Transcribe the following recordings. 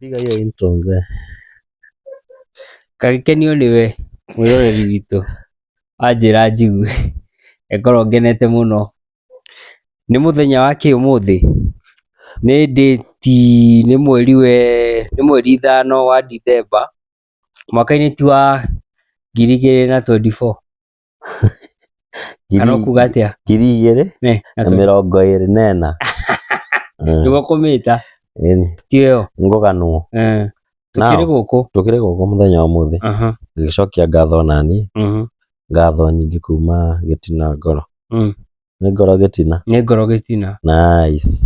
Tiga hiyo intro mzee. Kagikenio niwe mwiroreri witũ wanjĩra njigue ngorwo ngenete mũno. Nĩ mũthenya wa kĩ ũmũthĩ? Nĩ date, nĩ mweri 5 wa December mwaka-inĩ ti wa 2024 kana ũkuga atĩa? 2024 nĩguo kũmĩta ti ĩyo ngũganwo. Tukĩrĩ gũkũ mũthenya wa ũmũthĩ ngĩcokia ngatho nani ngatho nyingĩ kuma Gĩtina Ngoro. Nĩ Ngoro Gĩtina? Nĩ Ngoro Gĩtina. Nice.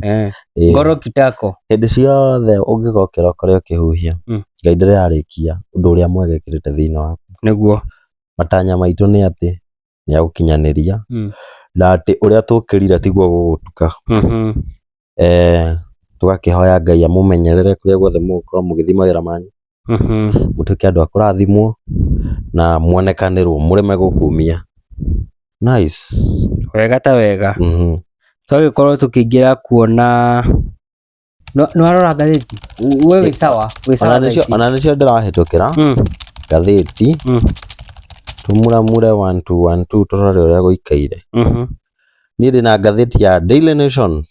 Ngoro Kitako. Hĩndĩ ciothe ũngĩgokĩra ũkore ũkĩhuhia Ngai ndarĩkia ũndũ ũrĩa mwega ekĩrĩte thĩinĩ waku. Nĩguo matanya maitũ nĩ atĩ nĩ agũkinyanĩria na atĩ ũrĩa tũkĩrire tiguo gũgũtuka. Tũgakĩhoya Ngai amũmenyerere kũrĩa guothe mũgũkorwo mũgĩthiĩ mawĩra manyu, mũtuĩke andũ a kũrathimwo na muonekanĩrwo mũreme gũkumia. Nice. Wega ta wega. Twagĩkorwo tũkĩingĩra kuona nĩ warora ngathĩti? We wĩ sawa? Ona nĩcio ndĩrahĩtũkĩra ngathĩti tũmuramure 1 2 1 2 tũrore ũrĩa gũikaire. Niĩ ndĩna ngathĩti ya Daily Nation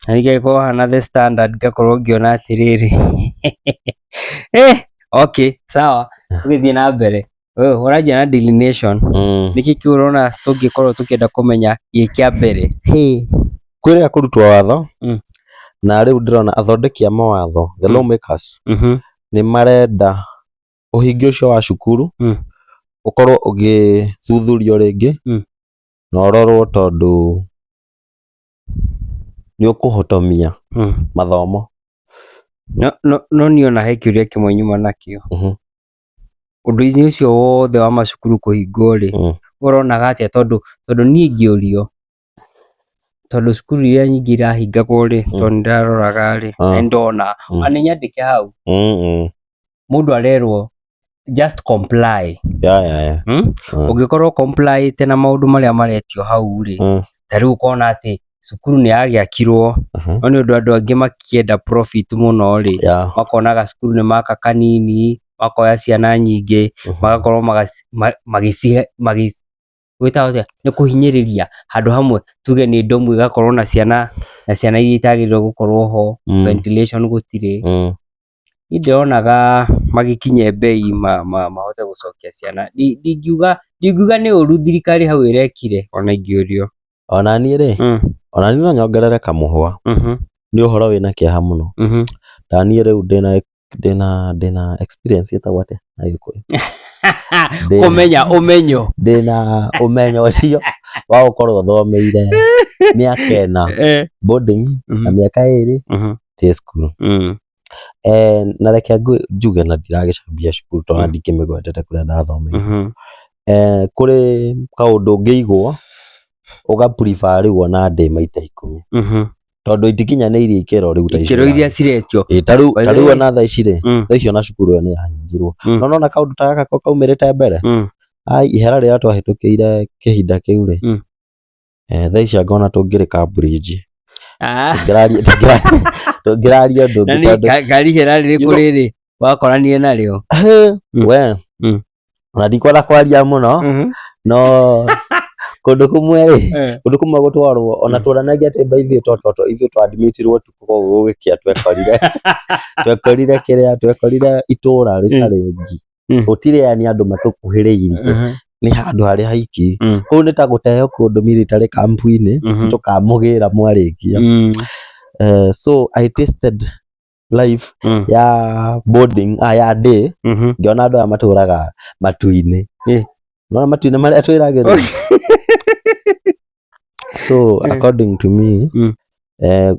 na nĩgĩkorwo hana The Standard ngakorwo ngĩona atĩrĩrĩ. Okay, sawa, tũgĩthiĩ na mbere. Ũranjia na Daily Nation, nĩkĩ kĩu ũrona tũngĩkorwo tũkĩenda kũmenya gĩ kĩa mbere? Kwĩrĩga kũrutwo watho na rĩu ndĩrona athondeki a mawatho, the lawmakers, nĩ marenda ũhingi ũcio wa cukuru ũkorwo ũgĩthuthurio rĩngĩ na ũrorwo tondũ nĩ ũkũhotomia mathomo. No niĩ ona he kĩũria kĩmwe nyuma nakĩo. Ũndũ-inĩ ũcio wothe wa macukuru kũhingwo rĩ, ũronaga atĩa? Tondũ niĩ ngĩũrio, tondũ cukuru iria nyingĩ irahingagwo rĩ, tondũ nĩndaroraga rĩ na ndona na nĩ nyandĩke hau, mũndũ arerwo just comply. Ũngĩkorwo comply na maũndũ marĩa maretio hau rĩ, ta rĩu ũkona atĩ cukuru nĩ yagĩakirwo no nĩ ũndũ andũ angĩ makĩenda profit mũno rĩ, makonaga cukuru nĩ maka kanini, makoya ciana nyingĩ, magakorwo nĩ kũhinyĩrĩria handũ hamwe, tuge nĩ ndomu ĩgakorwo na ciana iria itagĩrĩirwo gũkorwo ho, ventilation gũtirĩ. Niĩ ndĩronaga magĩkinye bei mahote gũcokia ciana. Ndingiuga nĩ ũru thirikari hau ĩrekire, ona ingĩũrio. Ona niĩ rĩ, ona niĩ no nyongerere kamũhũa. Nĩ ũhoro wĩna kĩeha mũno. Na niĩ rĩu ndĩna experience ĩtagwo atĩa na Gĩkũyũ? Kũmenya ũmenyo. Ndĩna ũmenyo ũcio wa gũkorwo thomeire mĩaka 4 boarding na mĩaka 2 day school. Na reke njuge na ndiragĩcambia cukuru tondũ ndikĩmĩgwetete kũrĩa ndathomeire. Kũrĩ kaũndũ ũngĩigwo ũga prefer rĩu ona ndĩ maita 10 tondũ itikinyanĩirie ikĩro rĩu ta ikĩro iria ciretio. Ta rĩu ona thaa ici rĩ, thaa ici ona cukuru ĩyo nĩ yahingirwo. Nona kaũndũ ta gaka kaumĩrĩte mbere, ihera rĩrĩa twahĩtũkĩire kĩhinda kĩu rĩ, thaa ici ngona tũngĩrĩ Cambridge. Tũngĩraria ũndũ ũngĩ. Ngari ihera rĩrĩkũ rĩrĩ wakoranire narĩo? We ona ndikwenda kwaria mũno no kũndũ kũmwe rĩ, kũndũ kũmwe gũtwarwo ona tuonanagia atĩ ithuĩ twa-admitirwo gũgĩkĩa twekorire itũra rĩtarĩ ngi, gũtirĩ yani andũ matũkuhĩrĩirie, nĩ handũ harĩa haiki. Kũu nĩ ta gũteo kũndũ military camp-inĩ tũkamũgĩra mwarĩkia. So I tasted life ya boarding ya day, ngĩona andũ aya matũraga matu-inĩ, nona matu-inĩ marĩa twĩragĩrwo. So according to me,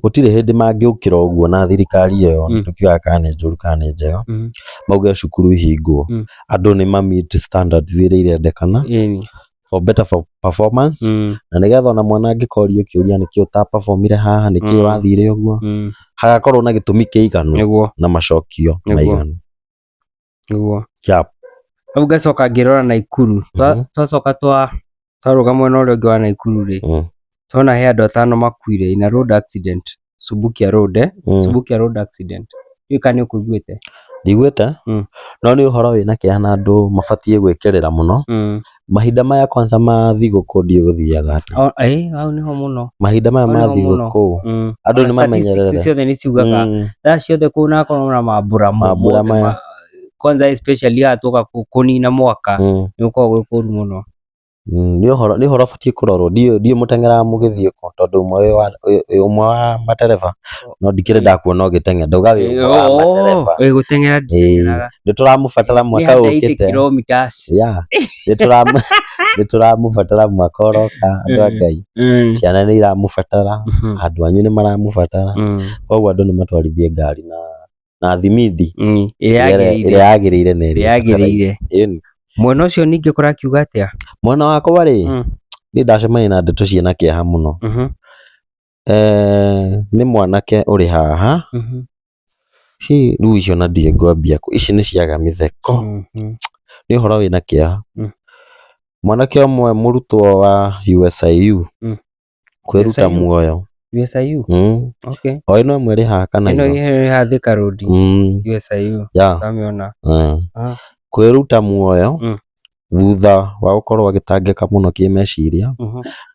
gũtirĩ hĩndĩ mangĩũkĩra ũguo na thirikari ĩyo, tũkiugaga kana nĩ njũru kana nĩ njega, mauge cukuru ihingwo, andũ nĩ ma-meet standards iria irendekana for better performance, na nĩgetha ona mwana angĩkorio kĩũria nĩkĩĩ ũta-perfomire haha, nĩkĩĩ wathire ũguo, hagakorwo na gĩtũmi kĩiganu na macokio maiganu. Hau ngacoka ngĩrora Naikuru, twacoka twarũga mwena ũrĩa ũngĩ wa Naikuru rĩ, twana he andũ 5 makuire in a road accident, Subukia road accident. Kana nĩũkũiguĩte? Ndigwĩte no nĩ ũhoro wĩna kĩeha na andũ mabatiĩ gwĩkĩrĩra mũno. Mahinda maya kwanza ma thigũkũ ndiũĩ gũthiaga atĩa. Hau nĩho mũno. Mahinda maya ma thigũkũ andũ nĩ mamenyerere. Ciothe nĩciugaga thaa ciothe kunakorwo na mambura maya kwanza especially hatuka kũnina mwaka nĩgũkoragwo gwĩ kũru mũno. Nĩ ũhoro ũbatiĩ kũrorwo. Ndiũĩ mũteng'eraga mũgĩthiĩ kũ, tondũ ũmwe wa matereba no ndikĩrĩ ndakuona ũgĩteng'era. Ndauga wĩ ũmwe wa matereba. Gũteng'era nditeng'eraga. Nĩtũramũbatara mwaka ũkĩte. Nĩtũramũbatara mwaka ũroka andũ a Ngai. Ciana nĩiramũbatara, andũ anyu nĩmaramũbatara, koguo andũ nĩmatwarithie ngari na thimindi ĩrĩa yagĩrĩire na ĩrĩa yagĩrĩire. Mwena ũcio ningĩ kũrakiuga atĩa? Mwena wakwa rĩ, niĩ ndacemania na ndeto ciĩna kĩeha mũno. Nĩ mwanake ũrĩ haha, rĩu icio ona ndiũĩ ngwambia kũ, ici nĩ ciaga mĩtheko. Nĩ ũhoro wĩna kĩeha. Mwanake ũmwe mũrutwo wa USIU kwĩruta muoyo. USIU? Okay. O ĩno ĩmwe ĩrĩ haha kana ĩno ĩrĩ haha Thika Road. USIU. Ndamĩona. Kwĩruta muoyo thutha wa gũkorwo agĩtangĩka mũno kĩmeciria,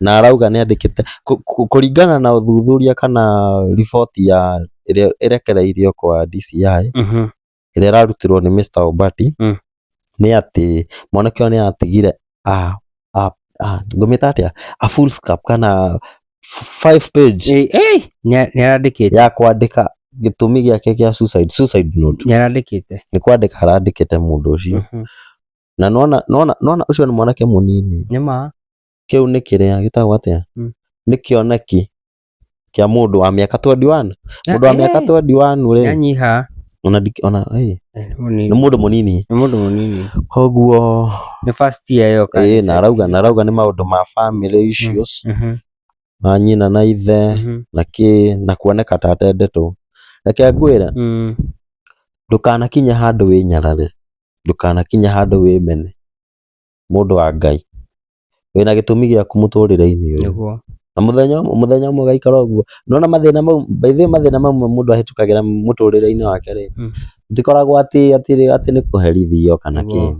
na arauga nĩandĩkĩte kũringana na ũthuthuria kana riboti ya ĩrĩa ĩrekereirio kwa DCI ĩrĩa ĩrarutirwo nĩ Mr. Obati, nĩ atĩ mwanake ũyũ nĩatigire ngũmĩta atĩa, a foolscap kana 5 page nĩarandĩkĩte ya kwandĩka gĩtũmi gĩake gĩa suicide note. Nĩarandĩkĩte, nĩ kwandĩka arandĩkĩte mũndũ ũcio. Na nona ũcio nĩ mwanake mũnini. Nĩma Kĩu nĩ kĩrĩa gĩtagwo atĩa, nĩ kĩoneki kĩa mũndũ wa mĩaka 21. Mũndũ wa mĩaka 21 ũrĩ nyanyiha nĩ mũndũ mũnini. Koguo nĩ first year yo kana na arauga nĩ maũndũ ma family issues, na nyina na ithe na kuoneka ta atendetwo. Reke ngwĩre, ndũkanakinye handũ wĩnyarare, ndũkanakinye handũ wĩmene, mũndũ wa Ngai wĩna gĩtũmi gĩaku mũtũrĩre-inĩ ũyũ. Na mũthenya ũmwe ũgaikara ũguo. Nona mathĩna mau, mathĩna mamwe mũndũ ahĩtũkagĩra mũtũrĩre-inĩ wake rĩ, gũtikoragwo atĩ nĩ kũherithio kana kĩ.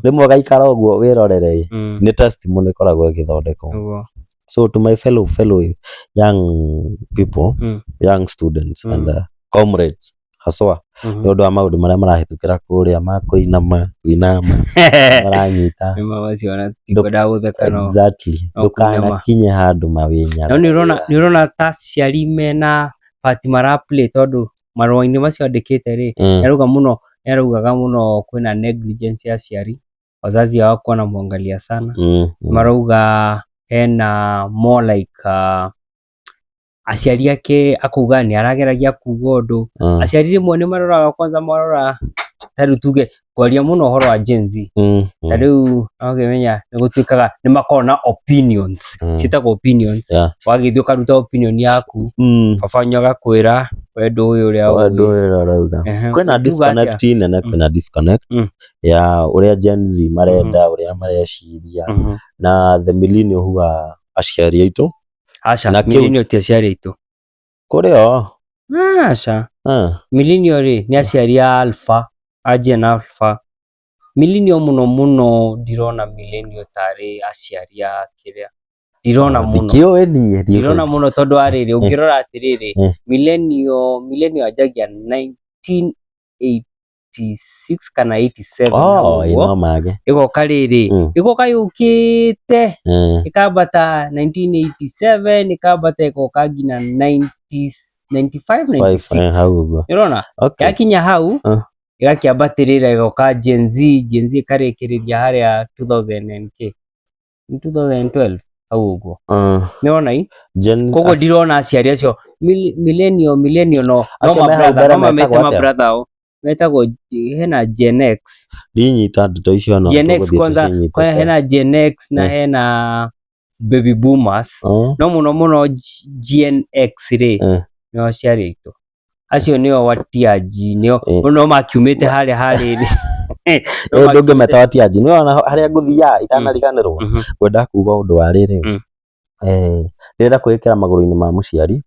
Rĩmwe ũgaikara ũguo wĩrorere, nĩ testimony ĩkoragwo ĩgĩthondekwo. So to my fellow young people, young students and comrades haswa, nĩ ũndũ wa maũndũ marĩa marahĩtũkĩra kũrĩa ma kũinama maranyita. Exactly. Ndũkanakinye handũ mawĩnyara. No nĩũrona ta aciari mena part maraplay, tondũ marũa-inĩ macio andĩkĩte rĩ, nĩaraugaga mũno kwĩna negligence ya aciari, wazazi hawakuwa wanamwangalia sana. Marauga hena more like aciari ake akuga nĩarageragia kuga ũndũ. Aciari rĩmwe nĩmaroraga kwanza marora tarĩu tuge kwaria mũno ũhoro wa Gen Z. Tarĩu nogĩmenya nĩgũtuĩkaga nĩmakoragwo na opinions, ciĩtagwo opinions. Wagĩthiĩ ũkaruta opinion yaku, baba wanyu agakwĩra wendo ũyũ ũrĩa arauga. Kwĩna disconnect nene, kwĩna disconnect ya ũrĩa Gen Z marenda, ũrĩa mareciria na the millennial huwa aciari aitũ. Aca, millennial ti aciari aitũ. Kũrĩ o? Aca. Millennial rĩ nĩ aciari a Alpha, a Gen Alpha. Millennial mũno ndirona millennial tarĩ aciari a kĩrĩa. Ndirona mũno tondũ arĩrĩ ũngĩrora atĩrĩrĩ, millennial anjagia 1986 kana 87. Ĩgoka rĩrĩ, ĩgoka yũkĩte ĩkambata 1987, ĩkambata ĩgoka nginya 95, 96. Nĩũrona? Yakinya hau ĩgakĩambatĩrĩra ĩgoka Gen Z ĩkarĩkĩrĩria harĩa 2012 hau ũguo. Nĩwona koguo ndirona aciari acio millennial no mamete mabrother ao metagwo, hena Gen X. Ndinyita ndeto icio no. Gen X kwanza, hena Gen X na hena baby boomers. No mũno Gen X rĩ nĩo aciari aitũ. Acio nĩo watiaji, no makiumĩte harĩa ndũngĩmeta watiaji. Nĩwona harĩa ngũthiaga itanariganĩrwo, ngwenda kuga ũndũ wa rĩrĩ, ndĩrenda kwĩĩkĩra magũrũ-inĩ ma mũciari,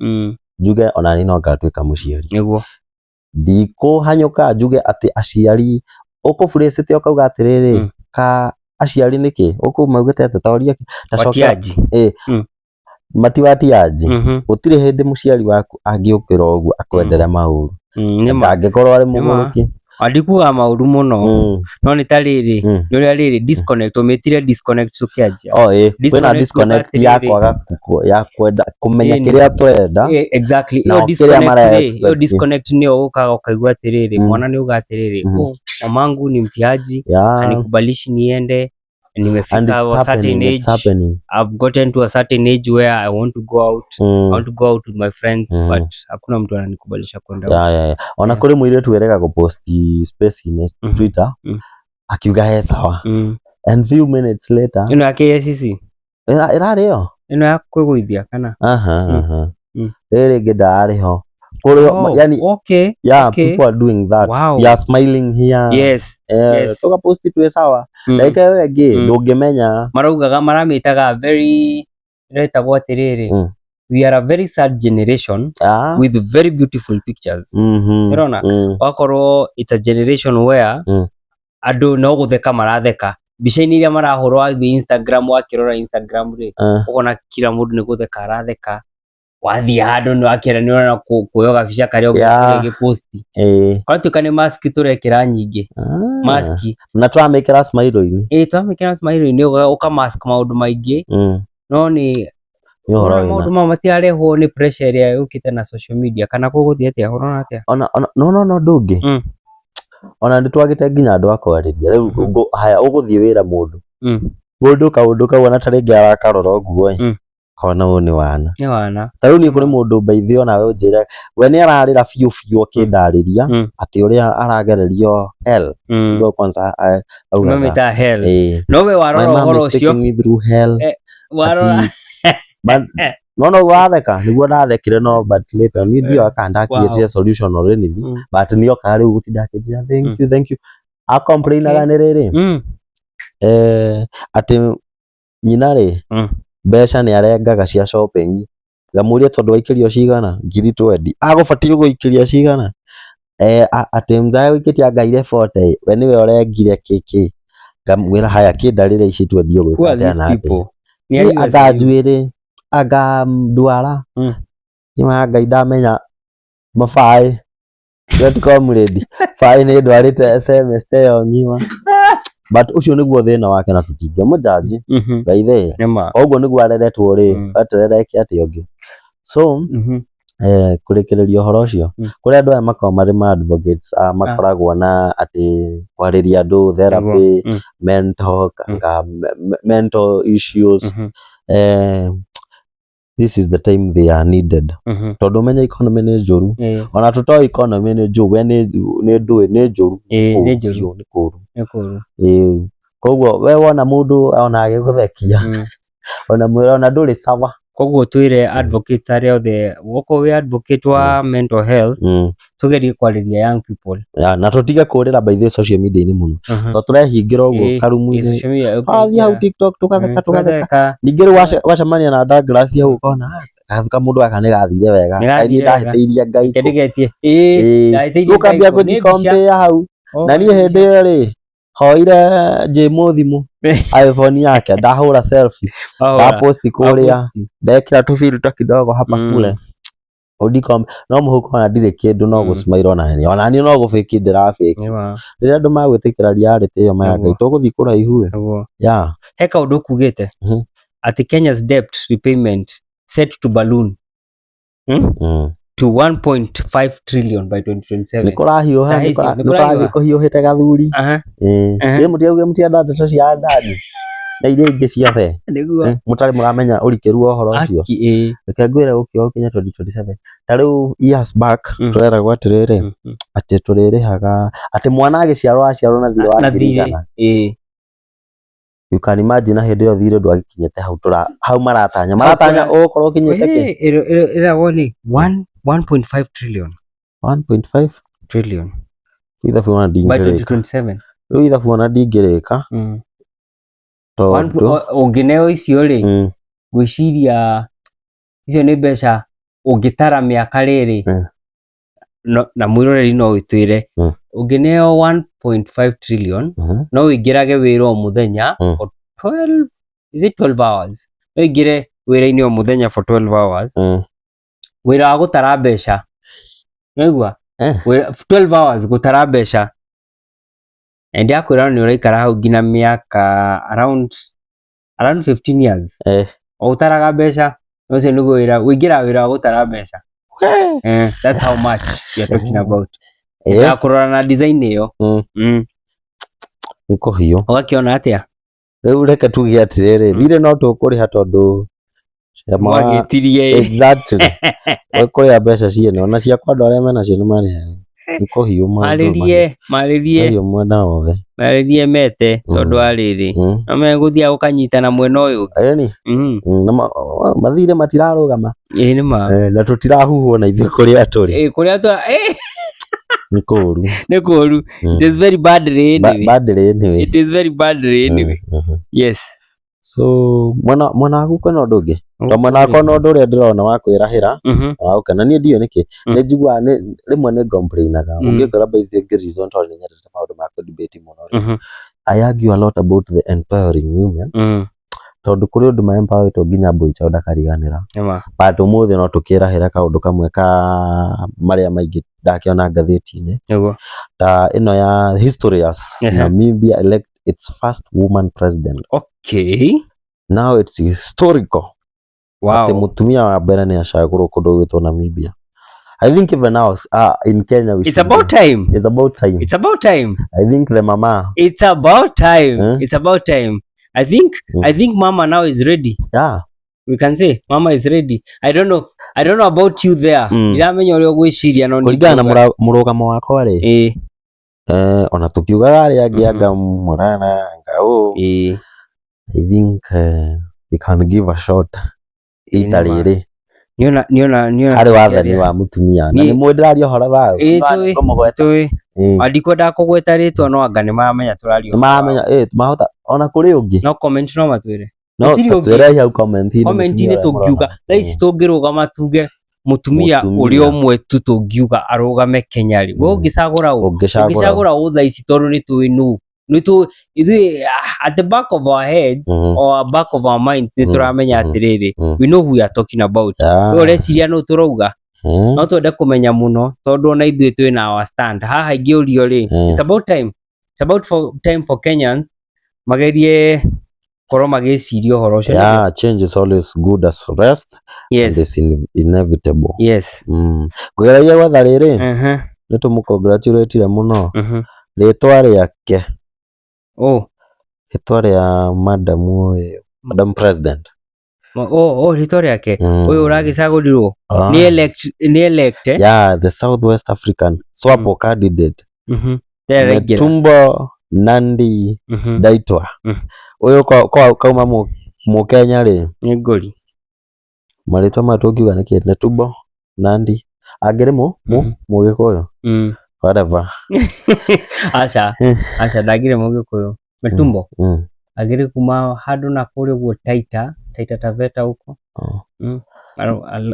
njuge onaniĩ no ngatuĩka mũciari. ndikũhanyũka njuge atĩ aciari ũkũbũrĩcĩte ũkauga atĩrĩrĩ ka aciari nĩkĩ ũkũmaugĩte atĩ toria Watiaji matiwatiaji gũtirĩ hĩndĩ mũciari waku angĩũkĩra ũguo akwendere maũru angĩkorwo arĩ mũgũrũki andikuga maũru mũno no nĩ ta rĩrĩ nĩ ũrĩa rĩrĩ disconnect ũmĩtire disconnect tũkĩanjia kwĩna disconnect ya kwaga ya kwenda kũmenya kĩrĩa twenda exactly iyo disconnect nĩyo ũkaga ũkaigua atĩrĩrĩ mwana nĩ uga atĩrĩrĩ mamangu ni mtiaji anikubalishi niende nimefika a certain age I've gotten to a certain age where I want to go out I want to go out with my friends but hakuna mtu ananikubalisha kwenda ona kuri mũirĩtu werega gũpost space in Twitter akiuga he sawa and few minutes later ino ya KCC irarĩ yo ino ya kwĩgũithia kana rĩrĩ ngĩ ndararĩ ho yani people are doing that we are smiling here yes tugaposti twĩ sawa like wewe ngĩ ndũngĩmenya maraugaga maramĩtaga very retagwo atĩrĩrĩ we are a very sad generation with very beautiful pictures ũrona wakorwo it's a generation where andũ no gũtheka maratheka mbica-inĩ iria marahũrwo wathiĩ Instagram wakĩrora Instagram rĩ ũkona kila mũndũ nĩ gũtheka aratheka wathiĩ handũ nĩ wakĩra nĩ ũrona kuoya gabica karĩa ũgĩposti kwatuĩka nĩ mask tũrekĩra nyingĩ mask na twamĩkĩra smile-inĩ twamĩkĩra smile-inĩ ũkamask maũndũ maingĩ no nĩ maũndũ mamwe matirarehwo nĩ pressure ĩrĩa yũkĩte na social media kana gũgũthiĩ atĩa ũrona atĩa no ndũngĩ ona nĩtwagĩte nginya andũ akwarĩria rĩu haya ũgũthiĩ wĩra mũndũ kaũndũ kau ona ta rĩngĩ arakarora ũguo kona ũyũ nĩ wana ta rĩu niĩ kũrĩ mũndũ mbaithio ona we ũnjĩre we nĩ ararĩra biũ akĩndarĩria atĩ ũrĩa aragererio hell kwanza auga hell no we warora ũhoro ũcio warora no watheka nĩguo ndathekire no but later nĩ ndio akandakirie solution or anything but nĩyo kana rĩu gũtinda akĩnjĩra thank you a complainaga nĩ rĩrĩ atĩ nyina rĩ mbeca nĩ arengaga cia shopping ngamũria tondũ waikĩrio cigana 20 agũbatiĩ gũikĩria cigana atĩ mzae wĩkĩtie ngaire 40 we nĩwe ũrengire kĩkĩ ngamwĩra haya kĩndarĩre ici twendio gwĩka na anga njuĩrĩ anga ndwara nĩma Ngai ndamenya mabaĩ get comrade baĩ nĩ ndwarĩte SMS ĩyo ng'ima but ũcio nĩguo thĩna wake na tũtingĩmũjaji ngaithe ũguo nĩguo areretwo rĩ aterereke atĩ ũngĩ so kũrĩkĩrĩria ũhoro ũcio kũrĩ andũ aya makoragwo marĩ ma advocates makoragwo na atĩ kwarĩria andũ therapy mental issues this is the time they are needed tondũ ũmenye economy nĩ njũru ona tũtoĩ economy nĩ njũru we nĩ ndũĩ nĩ njũru nĩ kũũru koguo we wona mũndũ ona agĩgũthekia ona ndũrĩ sawa koguo twĩre advocates arĩa othe gũkũ wĩ advocate wa mental health tũgerie kwarĩria young people na tũtige kũrĩra by the social media-inĩ mũno tondũ tũrehingĩra ũguo karumu-inĩ athiĩ hau TikTok tũgatheka ningĩ rĩu wacemania na Douglas hau ũkona gathuka mũndũ aka nĩ gathire wega nĩ ndahĩtĩirie Ngai ũkambia gũjikompare hau na niĩ hĩndĩ ĩyo rĩ hoire Jemo thimũ iPhone yake ndahũra selfie ndaposti kũrĩa ndekĩra tũfilter kidogo hapa kule no mũhuko ona ndirĩ kĩndũ no gũsmile ona niĩ no gũfake ndĩrafake rĩrĩa andũ magwĩtĩkĩra reality ĩyo maya Ngai tũgũthiĩ kũraihu he kaũndũ kugĩte atĩ Kenya's debt repayment set to balloon to 1.5 trillion by 2027 nĩkũrathiĩ kũhiũhĩte gathuri mũtiauga ndeto cia ndani na iria ingĩ ciothe mũtarĩ mũramenya ũrikĩru wa ũhoro ũcio reke ngwĩre gũkĩo Kenya 2027 ta rĩu years back tũreragwo atĩrĩrĩ atĩ tũrĩrĩhaga atĩ mwana agĩciarwo na thirĩ wa ngiri you can imagine hĩndĩ ĩyo thirĩ ndwagĩkinyĩte hau maratanya ũgũkorwo ũkinyĩte kĩ ĩragwo nĩ 1.5 trillion 1.5 trillion ithabu ona ndingĩrĩka rĩu ithabu ona ndingĩrĩka ũngĩneo icio rĩ gwĩciria icio nĩ mbeca ũngĩtara mĩaka rĩrĩ na mwiroreri no witwire ungineo 1.5 trillion no wingirage wira o muthenya for 12 is it 12 hours no ingire wira-ini o muthenya for 12 hours wira wa gutara mbeca naigua 12 hours gutara mbeca and akwira ni uraikara hau ngina miaka around 15 years o utaraga mbeca no se nugo wira wingira wira wa gutara mbeca that's how much you are talking about ya kurora na design iyo niko hiyo wakiona atia riu reke tuge atiriri thire no tukuriha tondu magitirie exactly kuria mbeca ciene ona cia kwandu aria mena cio ni marihe niko hiyo maririe hiyo mwena wothe maririe mete tondu ariri no meguthia gukanyitana mwena uyu yani mathire matirarugama ni ma na tutirahuhwo na ithuĩ kuria turi ni kuru it is very bad anyway it is very bad anyway yes so mwana waku kwena undu ungi to mwana wakwa no undu uria ndirona wa kwirahira wa ukena ni ndio niki ni njigua rimwe ni complainaga ungikora by the reason to ni nyerete maundu ma debate muno I argue a lot about the empowering women tondu kuri undu ma empower to nginya boy child akariganira but umuthi no tukirahira kaundu kamwe ka maria maingi ndakiona ngatheti-ini ta ino ya history ya Namibia elect its first woman president. Okay. Now it's historical. Wow. Ati mutumia wa mbere ni acagurwo kundu gwitwo Namibia. I think even now in Kenya it's about time. It's about time. It's about time. I think the mama. It's about time. It's about time. I think mama now is ready. Yeah. We can say mama is ready. I don't know about you there. Ndiramenya uri gwiciria no kuringana na murugamo wakwa ri ona tukiuga ari angianga murana ngao I think we can give a shot itariri niona ari wathani wa mutumia na ni mwendirario hora ba ngomogweta adikwenda kugweta ritwa no anga ni mamenya turario mamenya mahota ona kuri ungi no comment no matwire no twire hau comment ni tungiuga thaisi tungirugama tuge mutumia uri omwe tu tungiuga arugame Kenya ri we ungicagura u thaisi tondu ni tuinu at the back of our head or back of our mind ni turamenya atiriri we know who we are talking about we ureciria no turauga no twende kumenya muno tondu ona ithuĩ twina our stand haha ingiurio ri it's about time for Kenyans magerie korwo magiciria uhoro ucio change is always good as rest. Yes. And it's inevitable. Yes. Ngwiragia gwetha riri ni tumukongratulate muno ritwa riake ritwa ria madam president ritwa riake uyu uragicagurirwo ni elect yeah the Southwest African SWAPO candidate Netumbo Nandi Ndaitwa uyu kauma mu Kenya ri ni ngori maritwa matungiuga niki Netumbo Nandi angiri mu Gikuyu whatever acha ndagire mu Gikuyu Netumbo agiri kuma handu na kuri guo Taita Taveta huko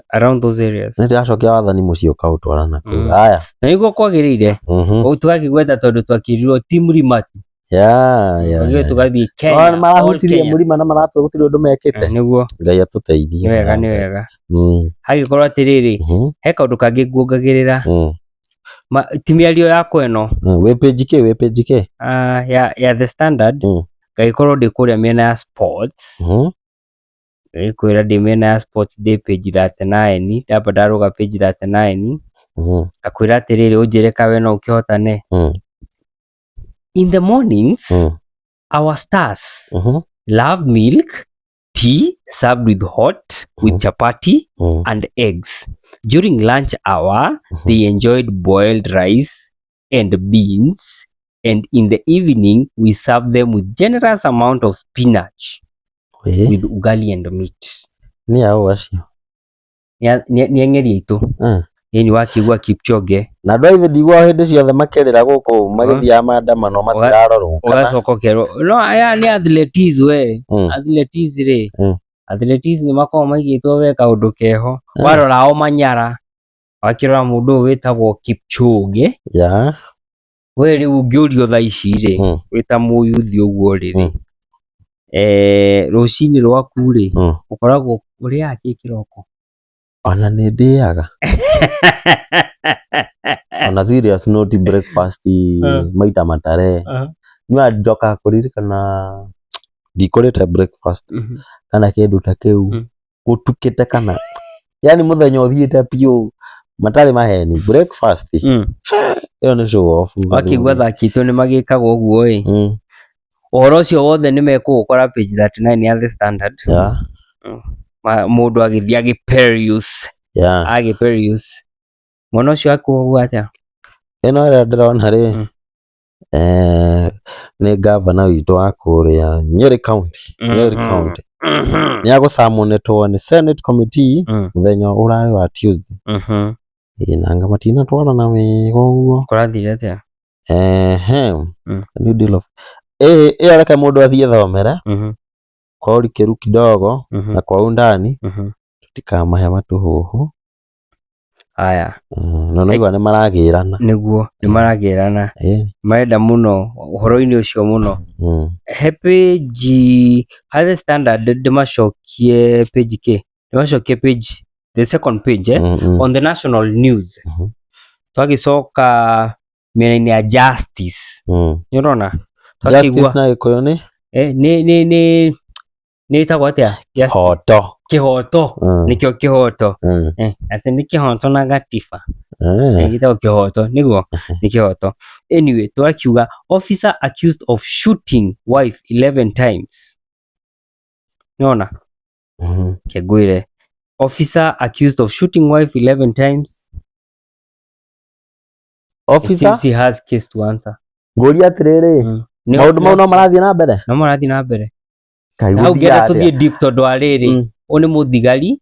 around those areas ndio acokia wathani mucio kautwarana haya na iguo kwagirire twakigweta tondu twakirirwo ti murimatu yeah tugathii Kenya marahutirie murima na maratwe gutiri undu mekite niguo Ngai atuteithie ni wega hagikorwo atiriri he kaundu kangi nguongagirira timiario yakwa ino we page ke ya The Standard gagikorwo ndi kuria miena ya sports kwira ndi miena ya sports day page 39 ndamba ndaruga page 39 akwira atiriri unjire kawe no ukihotane in the mornings our stars love milk tea served with hot with chapati and eggs. During lunch hour they enjoyed boiled rice and beans, and in the evening we serve them with generous amount of spinach with ugali and meat. Ni hao acio ni engeri itu ni wakigwa Kipchoge na ndoi ndigwa hindi ciothe makirira guku magithia maandamano matirarorwo ugacoka kero no aya ni athletes we athletes ri athletes ni makoma magitwo we kaundu keho warora o manyara wakirora mundu witagwo Kipchoge we riu ungiurio thaa ici ri wita muyuthi uguo riri rucini rwaku ri ukoragwo uriaga ki kiroko? Ona ni ndiaga ona serious note breakfast maita matare nyua ndoka kuririkana ndikorete breakfast kana kindu ta kiu gutukite kana yani muthenya uthiite piu matari maheni breakfast iyo ni show off. Wakigwa thakitwo ni magikaga uguo uhoro ucio wothe ni mekugukora page 39 ya The Standard mundu agithia agiperius mwana ucio akuwa atia ino ira ndirona ri ni governor witu wa kuria Nyeri County ni agucamunitwo ni Senate Committee muthenya urari wa Tuesday nanga matina twarana wega uguo kurathire atia new deal of reke mundu athie thomere kwa urikiru kidogo na kwa undani tutikamahe matuhuhu aya no igwa ni maragirana niguo ni maragirana marenda muno uhoro-ini ucio muno he page The Standard ndimacokie page the second page on the national news twagicoka miena-ini ya justice ni urona justice na ikoyo ni itagwo atia kihoto nikio kihoto ati ni kihoto na gatiba gitagwo kihoto niguo ni kihoto. Anyway twakiuga officer accused of shooting wife 11 times niona kegwire officer accused of shooting wife 11 times. Officer he has case to answer. Ngori atiriri maundu mau no marathie na mbere hau ngenda tuthie deep tondu ariri u ni muthigari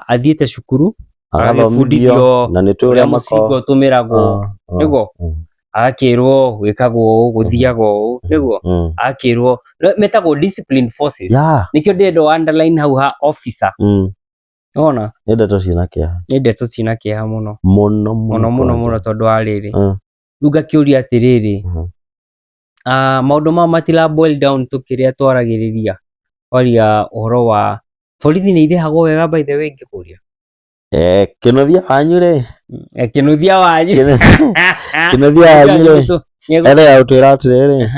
athiite cukuru agabundithio na ni turia mucingo utumiragwo niguo agakirwo wikagwo uu guthiagwo uu niguo agakirwo metagwo discipline forces nikio ndendo underline hau ha officer ona ni ndeto ciina kiha muno tondu ariri ruga kiuria atiriri maundu ma matila boil down tukiria twaragiriria waria uhoro wa borithi ni irihagwo wega by the way ngikuria kinuthia wanyu ri kinuthia wanyu ere ya utwira atiriri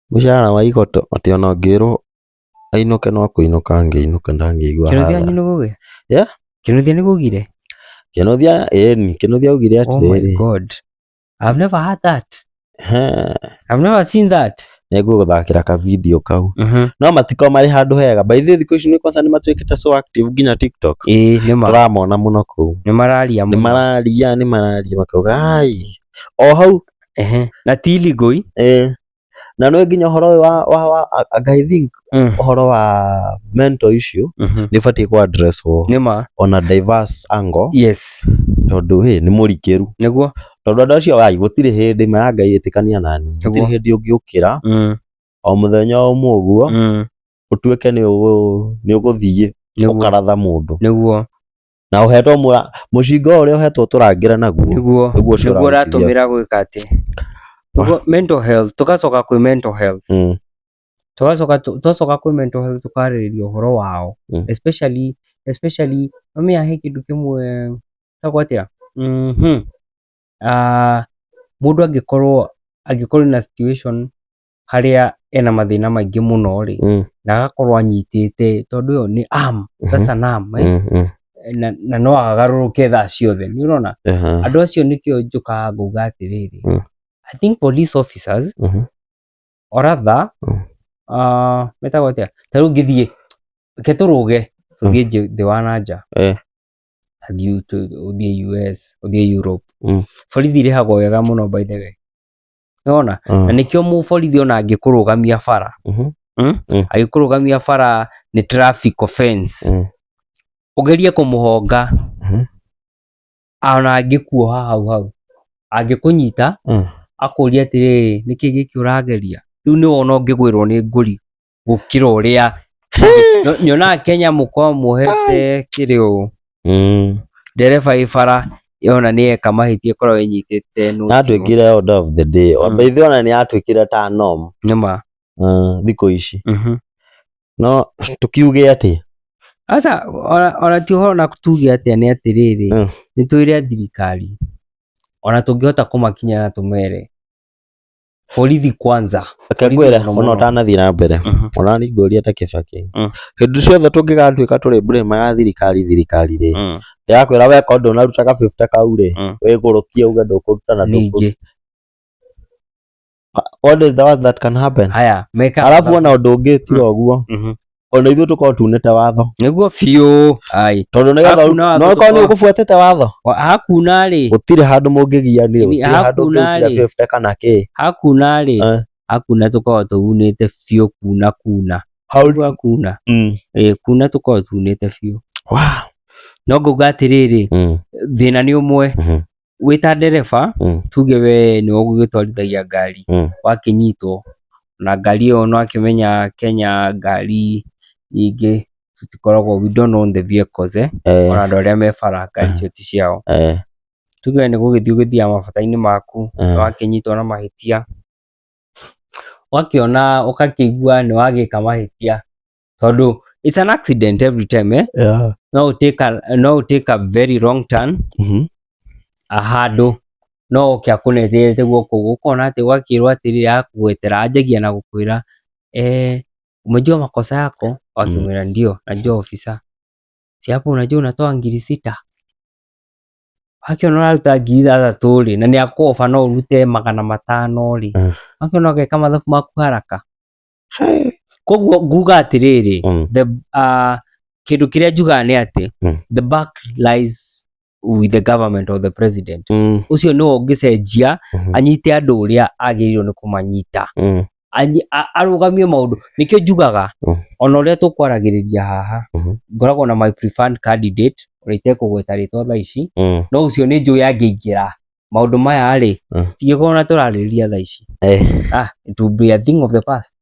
mushara wa igoto ati ona ngirwo ainuke no kuinuka ngiinuka ndangiigua kinuthia nyinu guge kinuthia ni gugire kinuthia ugire atiriri. Oh my god, I've never heard that. I've never seen that. Niguo guthakira ka video kau no matiko mari handu hega by the thiko ici ni kwanza ni matwikite so active nginya TikTok turamona muno kuu ni mararia makauga ai o hau na tiligoi na no nginya horo wa I think horo wa mental issue ni fati ku address on a diverse angle. Yes, tondu ni murikiru niguo tondu andu acio wai gutire hindi ma Ngai itikania nani gutire hindi ungiukira o muthenya umwe uguo utuike ni uguthie ukaratha mundu niguo na uhetwo mucingo uria uhetwo turangira naguo niguo ratumira gwika ati mental health tugacoka kwi mental health tugacoka kwi mental health tukaririria uhoro wao especially mami ahe kindu kimwe tagwatia mundu angikorwo na situation haria ena mathina maingi muno ri na agakorwo anyitite tondu yo ni that's an na no agaruruke thaa ciothe ni urona andu acio nikio njukaga nguga atiriri I think police officers or rather metagwo atia taru ngithie keturuge tuthie thi wa nanja uthie US uthie Europe borithi irihagwo wega muno by the way niona na nikio muborithi ona angikurugamia bara agikurugamia bara ni traffic offense ugerie kumuhonga ona angikuoha hau angikunyita akuria atiriri niki giki urageria riu ni wona ungigwirwo ni nguri gukira uria nyona Kenya mukwa muhete kirio ndereba ibara yona nĩ eka mahĩtia korwo ĩnyitĩte atwĩkire order of the day by the ona nĩ atwĩkire ta norm nĩma thikũ ici no tukiuge atĩ aca ona ti ũhoro na tuge atĩa nĩ atĩrĩrĩ nĩ twĩre thirikari ona tũngĩhota kũmakinya na tũmere borithi kwanza ngwĩre ona ũtanathiĩ na mbere ona nĩ ngũria ta Kĩbakĩ hĩndĩ ciothe tũngĩgatuĩka tũrĩ blame ya thirikari rĩ ndĩrakwĩra we korwo ndũnaruta ka 50 kau rĩ wĩgũrũkie uge ndũkũruta na ningĩ what is the worst that can happen alafu ona ũndũ ũngĩ tiga ũguo ona ithuĩ tũkorwo tunĩte watho nĩguo biũ tondũ nĩgetha no korwo nĩ ũgũbuatĩte watho hakuna rĩ gũtirĩ handũ mũngĩgianire gũtirĩ handũ ũngĩrutire 50 kana kĩ hakuna rĩ hakuna tũkorwo tũgunĩte biũ kuna kuna kuna tũkorwo tunĩte biũ no ngauga atĩrĩrĩ thĩna nĩ ũmwe wĩ ta ndereba tuge we nĩ ũgũgĩtwarithagia ngari wakĩnyitwo na ngari ĩyo no akĩmenya Kenya ngari ingĩ tutikoragwo we don't own the vehicles ona andũ arĩa me bara ngari icio ti ciao tuge nĩ gũgĩthiĩ ũgĩthiaga mabata-inĩ maku wakĩnyitwo na mahĩtia wakĩona ũgakĩigua nĩ wagĩka mahĩtia tondũ it's an accident every time no take a very wrong turn handũ no ũkĩa kũneterete guoko ũkona atĩ wakĩrwo atĩrĩrĩ akũgwetera anjagia na gũkwĩra umejua makosa yako wakimwĩra ndio najua ofisa si hapo unajua unatoa 6,000 wakiona unaruta 3,000 rĩ na nĩ akoba no urute 500 rĩ wakiona ũgeka mathabu maku haraka koguo nguga atĩrĩrĩ kĩndũ kĩrĩa njugaga nĩ atĩ the buck lies with the government or the president ucio nĩwe ũngĩcenjia anyite andũ ũrĩa agĩrĩirwo nĩ kũmanyita arũgamie maũndũ nĩkĩo njugaga ona ũrĩa tũkwaragĩrĩria haha ngoragwo na my preferred candidate ũrĩa itekũgweta rĩtwa thaa ici no ũcio nĩ njũĩ angĩingĩra maũndũ maya rĩ tigĩkorwo na tũrarĩrĩria thaa ici it will be a thing of the past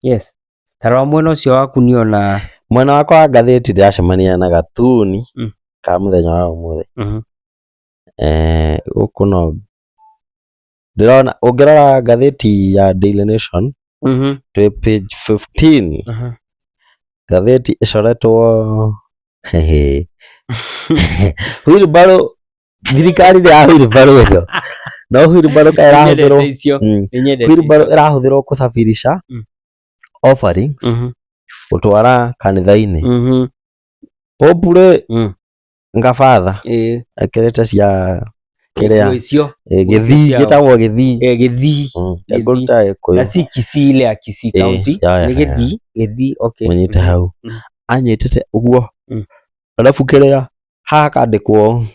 yes tarora mwena ũcio waku nĩ ona mwena wakwa wa ngathĩti ndĩracemania na gatuni ka mũthenya wa ũmũthĩ gũkũ no ndĩrona ũngĩrora ngathĩti ya Daily Nation twĩ page 15 ngathĩti ĩcoretwo wheelbarrow thirikari ya wheelbarrow ĩyo no wheelbarrow ka ĩrahũthĩrwo gũcabirisha offerings gũtwara kanitha-inĩ Pope ngabatha ekĩrĩte cia kĩrĩa gĩthii gĩtagwo gĩthii na si Kisii ile ya Kisii county nĩ gĩthii okay mũnyite hau anyitĩte ũguo alafu kĩrĩa hakandĩkwo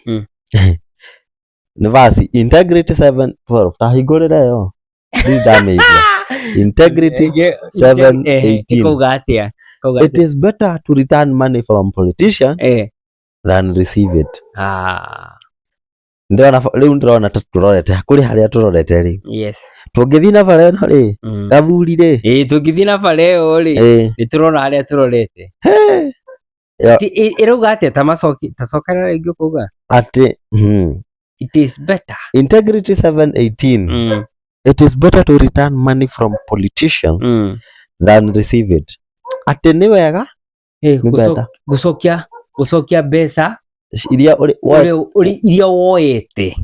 nĩ verse integrity 7:12 ta hingũrĩre yo ndamĩigua integrity 7:18 kauga atĩa it is better to return money from politicians than receive it ndĩrona rĩu ndĩrona tũrorete kũrĩ harĩa tũrorete rĩ tũngĩthiĩ na bara ĩno rĩ gathuri rĩ tũngĩthiĩ na bara ĩyo rĩ nĩ tũrona harĩa tũrorete ĩrauga atĩa ta cokerera rĩngĩ ũkauga atĩ it is better integrity 7:18 it is better to return money from politicians than receive it atĩ nĩ wega gũcokia mbeca iria iria woete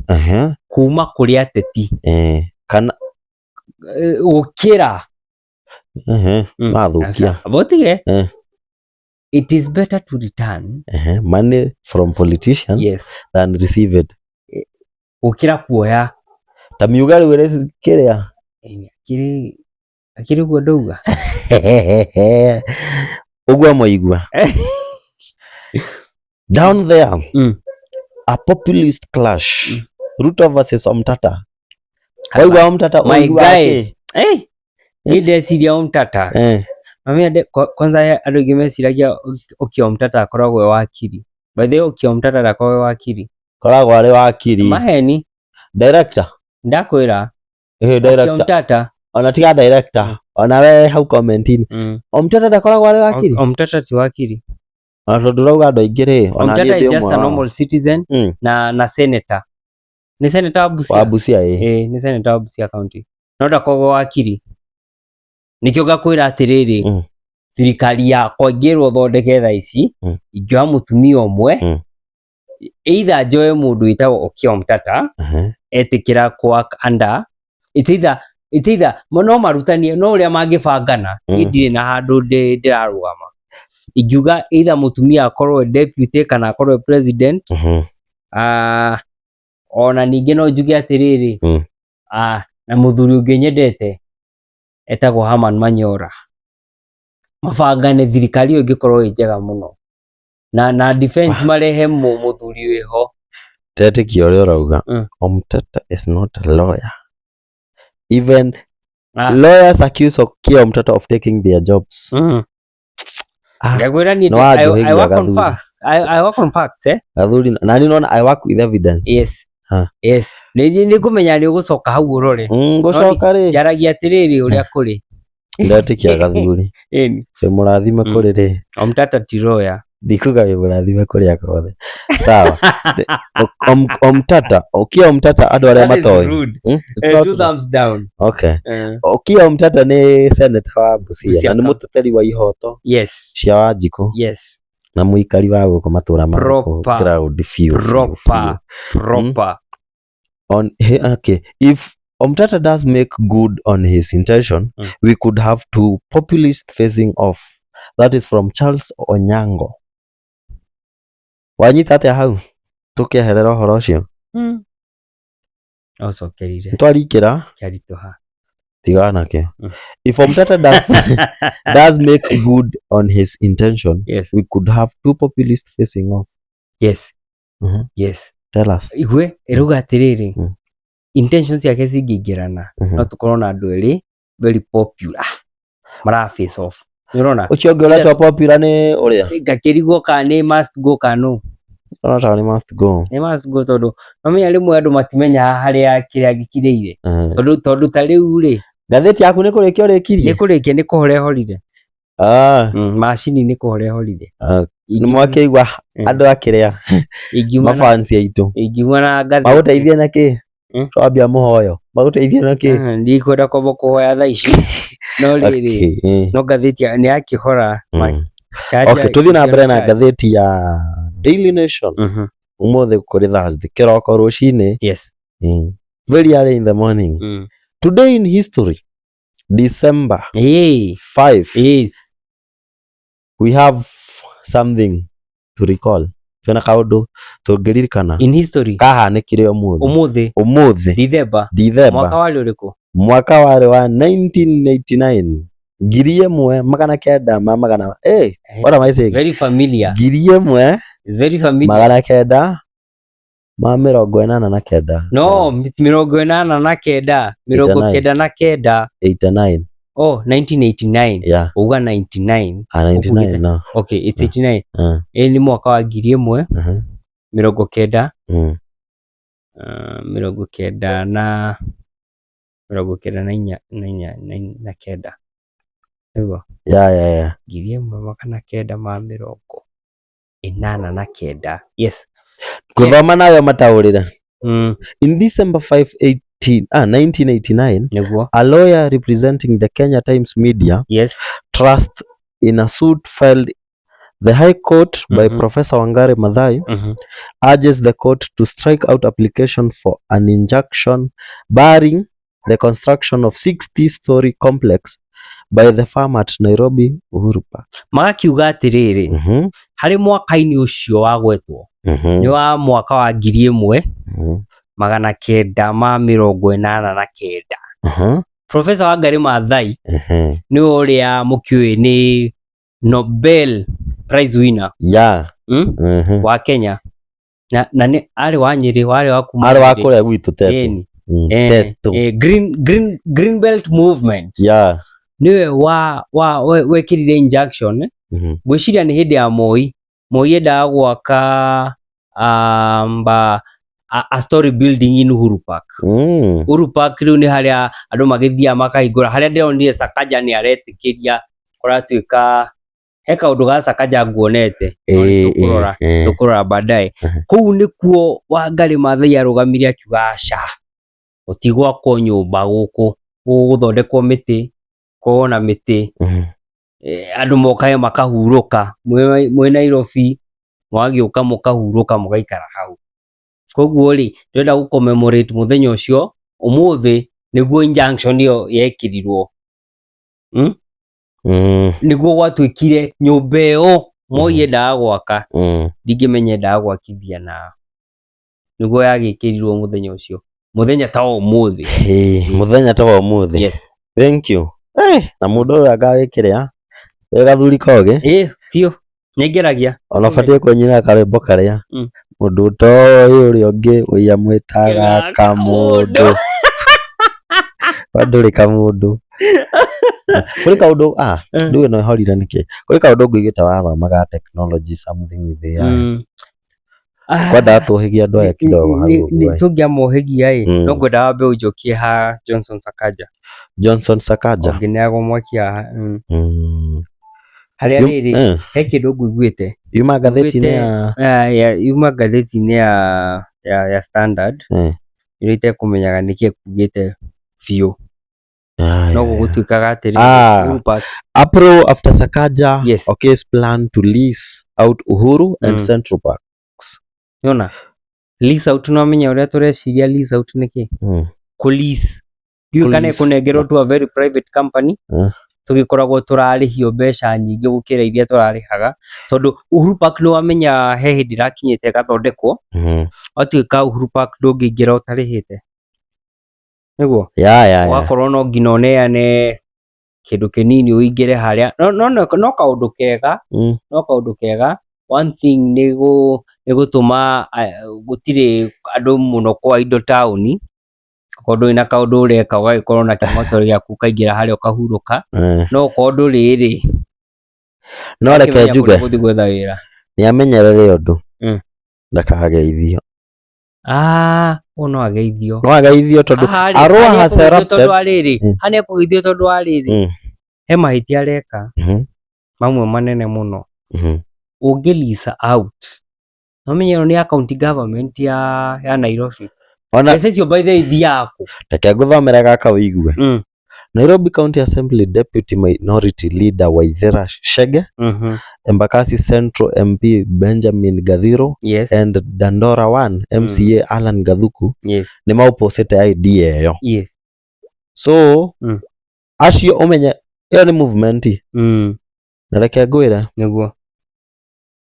kuma kũrĩ ateti kana gũkĩra mathũkia abotige it is better to return money from politicians than receive it gũkĩra kuoya ta miuga rĩu kĩrĩa akĩrĩ guo ndauga ũguo mwaigua down there a populist clash Ruto versus Omtata waigua Omtata waigua ni ndeciria Omtata mami kwanza andũ aingĩ meciragia Okiya Omtata akoragwo wakiri by the way Okiya Omtata ndakoragwo wakiri koragwo arĩ wakiri maheni director ndakwĩra director Omtata ona tiga director ona we hau comment-inĩ Omtata ndakoragwo arĩ wakiri Omtata ti wakiri tondu rauga andu aingi ri ona ni ndi just a normal citizen na senator ni senator wa Busia ni senator wa Busia county no ndakoragwo wakiri nikio ngakwira atiriri thirikari yakwa ngirwo thondeke thaa ici ingioya mutumia umwe either njoe mundu witagwo Okiya Omtata etikira work under it's either no marutanie no uria mangibangana ndire na handu ndirarugama ingiuga either mutumia akorwo deputy kana akorwo president ona ningi no njuge atiriri na muthuri ungi nyendete etagwo Herman Manyora mabangane thirikari ingikorwo njega muno na defense marehe muthuri wiho tetikio ria urauga Omtata is not a lawyer. Even lawyers accuse Okiya Omtata of taking their jobs. I work on facts. I work on facts, Gathuri na ni nona I work with evidence. Yes. Yes. Ni kumenya ni ugucoka hau urore. Ngucoka ri. Jaragia atiriri uria kuri. Ndatikia Gathuri. Eni. Fe murathime kuri ri. Omtata ti lawyer. Ndikuga we murathime kuri akothe. Sawa. Omtata, Okiya Omtata andu aria matoi. Two thumbs down. Okay. Okiya Omtata ni senator wa Busia na ni muteteri wa ihoto. Yes. Cia Wanjiku. Yes. Na muikari wa guko matura ma crowd few. Proper. Okay. If Omtata does make good on his intention, we could have two populist facing off. That is from Charles Onyango. Wanyita atia hau tukiherera uhoro ucio kerire twarikira kiarituha tigana ke if Omtata does make good on his intention, we could have two populist facing off. Yes. Yes. Tell us. Igwe eruga atiriri intentions yake cingingirana no tukorwo na andu eri very popular mara face off. Urona ucio ngeretwo popular ni uria ngakirigwo ka ni must go kanu ona ni must go tondu mamenya rimwe andu matimenya haria kiria gikiriire tondu ta riu ri ngatheti yaku ni kurikia ni kuhore horire macini ni kuhore horire ni mwakeigwa andu akiria mafans aitu ingiuma na ngatheti maguteithie na ki twambia muhoyo maguteithie na ki ndikwenda kwamba kuhoya thaa ici no riri no ngatheti ni akihora okay tuthi na mbere na ngatheti ya Daily Nation umuthi kuri Thursday kiroko rucini very early in the morning today in history December 5 we have something to recall tuna kaundu tungiririkana in history kahanikire umuthi December mwaka wari wa 1989 ngiri imwe magana kenda ma magana what am I saying? Very familiar. Ngiri imwe is very familiar. Magana kenda ma 89 no 89 89 oh 1989 uga 99 no okay it's 89 ni mwaka wa ngiri imwe 90 na kenda ego ngiri imwe magana kenda ma 89 yes kuthoma nayo mataurira in December 1989 a lawyer representing the Kenya Times Media Trust in a suit filed the High Court by Professor Wangari Maathai urges the court to strike out application for an injunction barring the construction of 60-story complex by the farm at Nairobi Uhuru Park. Magakiuga atiriri hari mwaka-ini ucio wagwetwo ni wa mwaka wa ngiri imwe magana kenda ma 89 Professor Wangari Maathai ni uria mukiui ni Nobel Prize winner wa Kenya na ni ari wa Nyeri wari wa kuma ari wa kuria gwitu tetu green belt movement niwe wekirire injunction gwiciria ni hindi ya Moi endaga gwaka a story building in Uhuru Park. Uhuru Park riu ni haria andu magithia makahingura haria ndironire Sakaja ni aretikiria kuratuika he kaundu ga Sakaja nguonete tukurora baadaye. Kuu nikuo Wangari Maathai arugamire akiuga aca utigwakwo nyumba guku guguthondekwo miti kona miti andu mokayo makahuruka mwe Nairobi mwagiuka mukahuruka mugaikara hau. Koguo ri ndenda gu commemorate muthenya ucio umuthi niguo injunction iyo yekirirwo niguo gwatwikire nyumba iyo Moi endaga gwaka ndingimenya endaga gwakithia na niguo yagikirirwo muthenya ucio muthenya ta umuthi muthenya ta umuthi. Yes, thank you. Na mundu uyu agawikire gathuri koge tio nyengeragia ona batie kunyina karembo karia mundu toyo uri ungi uya mwitaga kamundu nduri kamundu kuri kaundu nduwe no horire niki kuri kaundu ngwigite wathomaga technology something with AI kwenda tuhigia andu aya kidogo hagu ni tungia mohigia no ngwenda wambe unjokie ha Johnson Sakaja ngineago mwakia haria riri he kindu ngwiguite yuma ngatheti-ini ya Standard irite kumenyaga niki kugite biu no gugutwikaga atiri April after Sakaja Ok's plan to lease out Uhuru and Central Parks. Yona lease out no menya uria tureciria lease out niki ku lease you can kunengerwo to a very private company tugikoragwo turarihio mbeca nyingi gukira iria turarihaga tondu Uhuru Park no wamenya he hindi rakinyite gathondekwo atwika Uhuru Park ndungiingira utarihite niguo wakorwo no ngina oneane kindu kinini uingire haria no kaundu kega one thing ni gutuma gutire andu muno kwa indo tauni kondu ina kaundu ureka ugagikorwo na kimotori giaku kaingira haria ukahuruka no kondu riri no reke njuge ni amenyerere undu ndakageithio no ageithio tondu arua hasera tondu ariri hani kugeithio tondu ariri he mahitia areka mamwe manene muno ungilisa out no menyero ni county government ya Nairobi ona sesio by the thiaku reke nguthomere gaka wigue Nairobi County Assembly Deputy Minority Leader Waithera Chege, Embakasi Central MP Benjamin Gathiro, and Dandora 1 MCA Alan Gathuku ni maopposite idea yo. So acio umenye iyo ni movement na reke ngwire niguo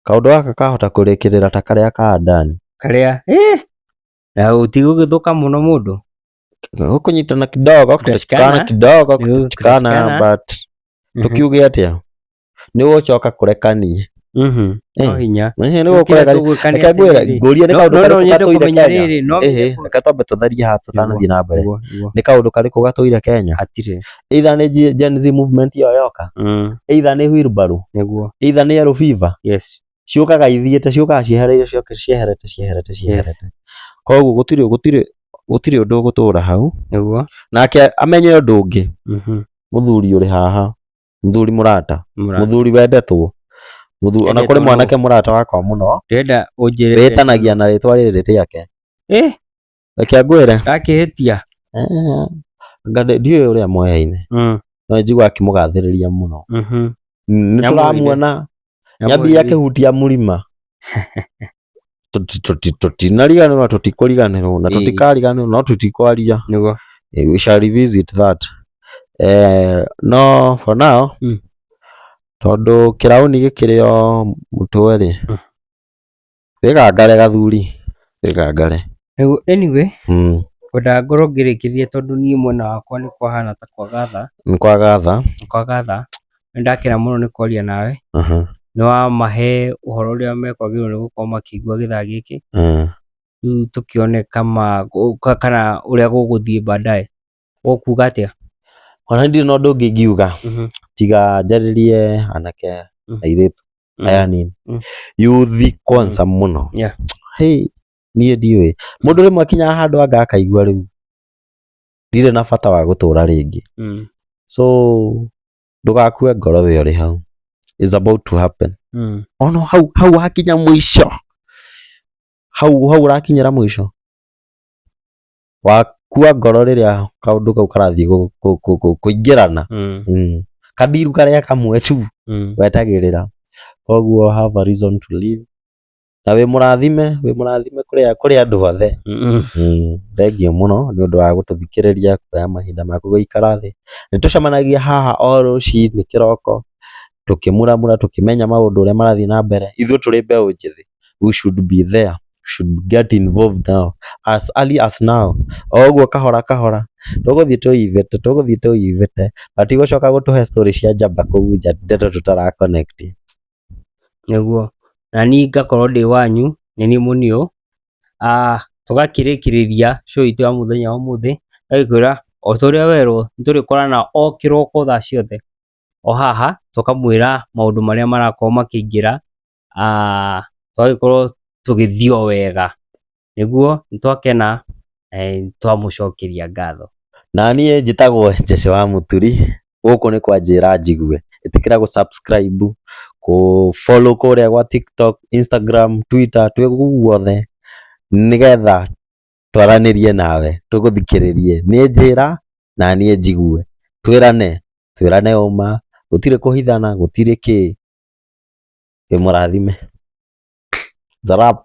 kaundu gaka kahota kurikirira ta karia ka ndani karia na utigugithuka muno mundu gukunyitana kidogo kutikana but tukiuge atia ni wocoka kurekanie no hinya ni wokurekania nguria ni kaundu kariku gatuire Kenya reka twambe tutharie ha tutanathie na mbere ni kaundu kariku gatuire Kenya atire either ni Gen Z movement yo yoka either ni wheelbarrow niguo either ni yellow fever ciukaga ithiete ciukaga cieherete koguo gutire undu gutura hau niguo nake amenye undu ungi muthuri uri haha muthuri murata muthuri wendetwo ona kuri mwanake murata wakwa muno ndenda unjire wetanagia na ritwa riri riake reke ngwire akihitia ngade ndiyo uria moyaine no njigua akimugathiriria muno nituramuona nyambi yake hutia murima tutinariganirwo na tutikuriganirwo na tutikariganirwo no tutikwaria niguo we shall revisit that no for now tondu kirauni gikirio mutweri wigangare gathuri wigangare anyway kwenda ngorwo ngirikirie tondu nie mwena wakwa ni kwahana ta kwagatha ndakira muno ni kwaria nawe ni wa mahe uhoro uria mekwagirwo ni gukorwo makigua githaa giki riu tukione kama kana uria guguthie baadaye ukuga atia ona ndi no ndungi ngiuga tiga njaririe anake airitu aya nini youth kwanza muno nie ndiwe mundu rimwe akinya handu anga akaigua riu ndire na bata wa gutura ringi so ndugakue ngoro we uri hau is about to happen. Ono hau hakinya mwisho, hau rakinyira mwisho wakua ngoro riria kaundu kau karathii kuingirana kadiru karia kamwe tu wetagirira, koguo have a reason to live na wi murathime kuri andu othe. Thengiũ muno ni undu wa gututhikiriria, kuoya mahinda maku guikara thi. Nitucemanagia haha o ruciini kiroko tukimuramura, tukimenya maundu uria marathii na mbere. Ithuĩ turi mbeũ njithi, we should be there, should get involved now, as early as now. Oguo kahora tuguthii tuivite batigucoka gutuhe story cia njamba kuu nja, ndeto tutara connect. Niguo na ni ngakorwo ndi wanyu ni ni munio tugakirikiriria show itu ya muthenya wa muthi, aikwira o turia werwo turikorana o kiroko thaa ciothe o haha, tukamwira maundu maria marakorwo makiingira, twagikorwo tugithio wega. Niguo nitwakena, twamucokeria ngatho. Na niĩ njĩtagwo Jeshe wa Mũturi, gũkũ nĩ kwa njĩra njigue. Ĩtĩkĩra gũ-subscribe, kũ-follow kũrĩa gwa TikTok, Instagram, Twitter, twĩ guothe nĩgetha twaranĩrie nawe, tũgũthikĩrĩrie. Nĩ njĩra na niĩ njigue, twĩrane ũma, gũtirĩ kũhithana, gũtirĩ kĩ. Wĩ mũrathime. Zarab.